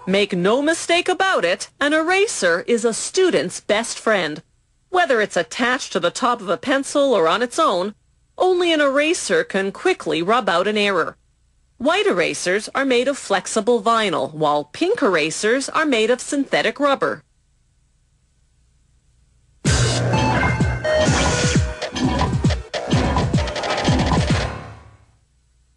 Make no mistake about it, an eraser is a student's best friend. Whether it's attached to the top of a pencil or on its own, only an eraser can quickly rub out an error. White erasers are made of flexible vinyl, while pink erasers are made of synthetic rubber.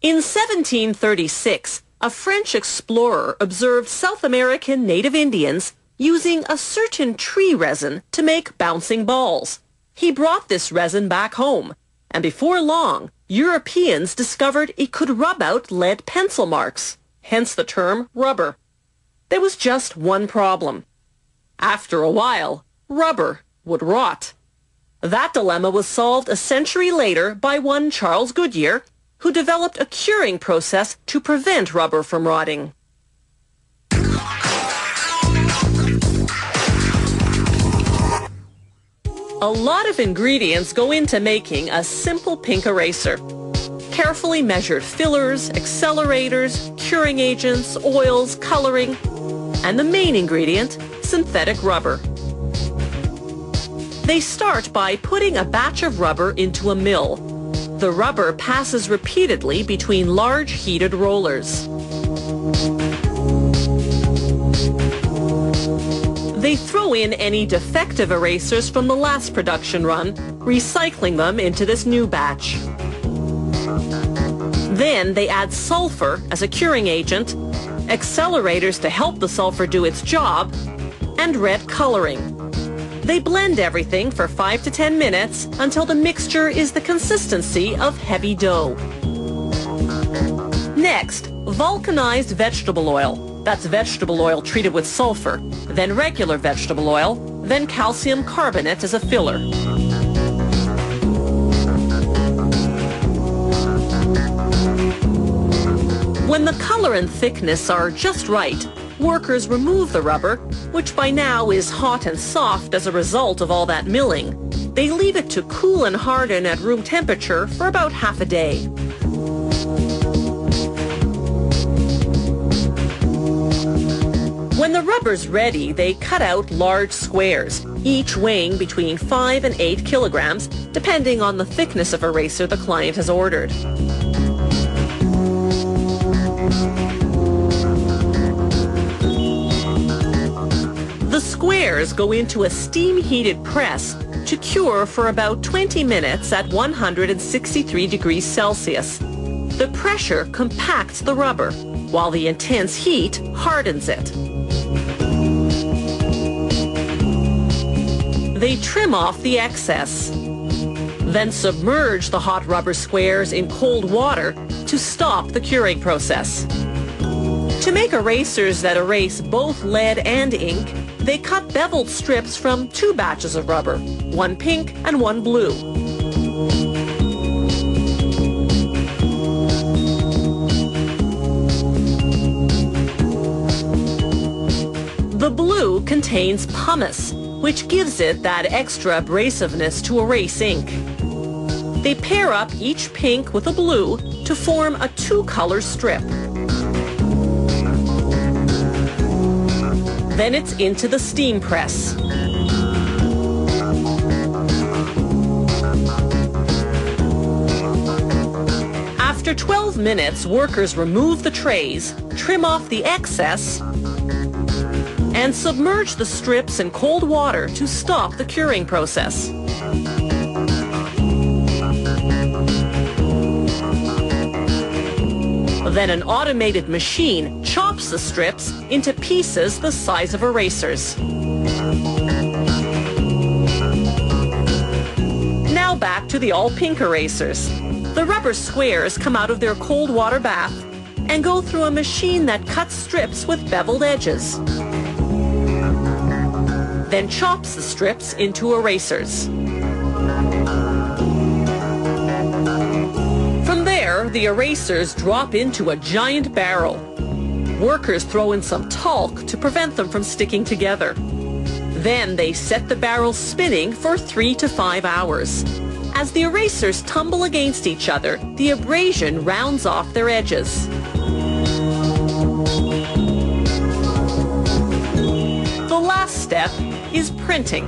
In 1736, a French explorer observed South American native Indians using a certain tree resin to make bouncing balls. He brought this resin back home, and before long, Europeans discovered it could rub out lead pencil marks, hence the term rubber. There was just one problem. After a while, rubber would rot. That dilemma was solved a century later by one Charles Goodyear, who developed a curing process to prevent rubber from rotting. A lot of ingredients go into making a simple pink eraser. Carefully measured fillers, accelerators, curing agents, oils, coloring, and the main ingredient, synthetic rubber. They start by putting a batch of rubber into a mill. The rubber passes repeatedly between large heated rollers. They throw in any defective erasers from the last production run, recycling them into this new batch. Then they add sulfur as a curing agent, accelerators to help the sulfur do its job, and red coloring. They blend everything for 5 to 10 minutes until the mixture is the consistency of heavy dough. Next, vulcanized vegetable oil. That's vegetable oil treated with sulfur, then regular vegetable oil, then calcium carbonate as a filler. When the color and thickness are just right, workers remove the rubber, which by now is hot and soft as a result of all that milling. They leave it to cool and harden at room temperature for about half a day. When the rubber's ready, they cut out large squares, each weighing between 5 and 8 kilograms, depending on the thickness of eraser the client has ordered. The squares go into a steam-heated press to cure for about 20 minutes at 163 degrees Celsius. The pressure compacts the rubber, while the intense heat hardens it. They trim off the excess, then submerge the hot rubber squares in cold water to stop the curing process. To make erasers that erase both lead and ink, they cut beveled strips from 2 batches of rubber, one pink and one blue. The blue contains pumice, which gives it that extra abrasiveness to erase ink. They pair up each pink with a blue to form a 2-color strip. Then it's into the steam press. After 12 minutes, workers remove the trays, trim off the excess, and submerge the strips in cold water to stop the curing process. Then an automated machine chops the strips into pieces the size of erasers. Now back to the all-pink erasers. The rubber squares come out of their cold water bath and go through a machine that cuts strips with beveled edges, then chops the strips into erasers. The erasers drop into a giant barrel. Workers throw in some talc to prevent them from sticking together. Then they set the barrel spinning for 3 to 5 hours. As the erasers tumble against each other, the abrasion rounds off their edges. is printing.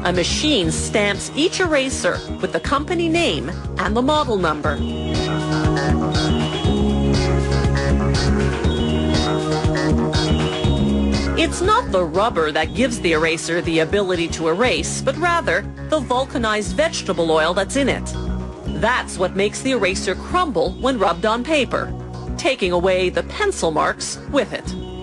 A machine stamps each eraser with the company name and the model number. It's not the rubber that gives the eraser the ability to erase, but rather the vulcanized vegetable oil that's in it. That's what makes the eraser crumble when rubbed on paper, taking away the pencil marks with it.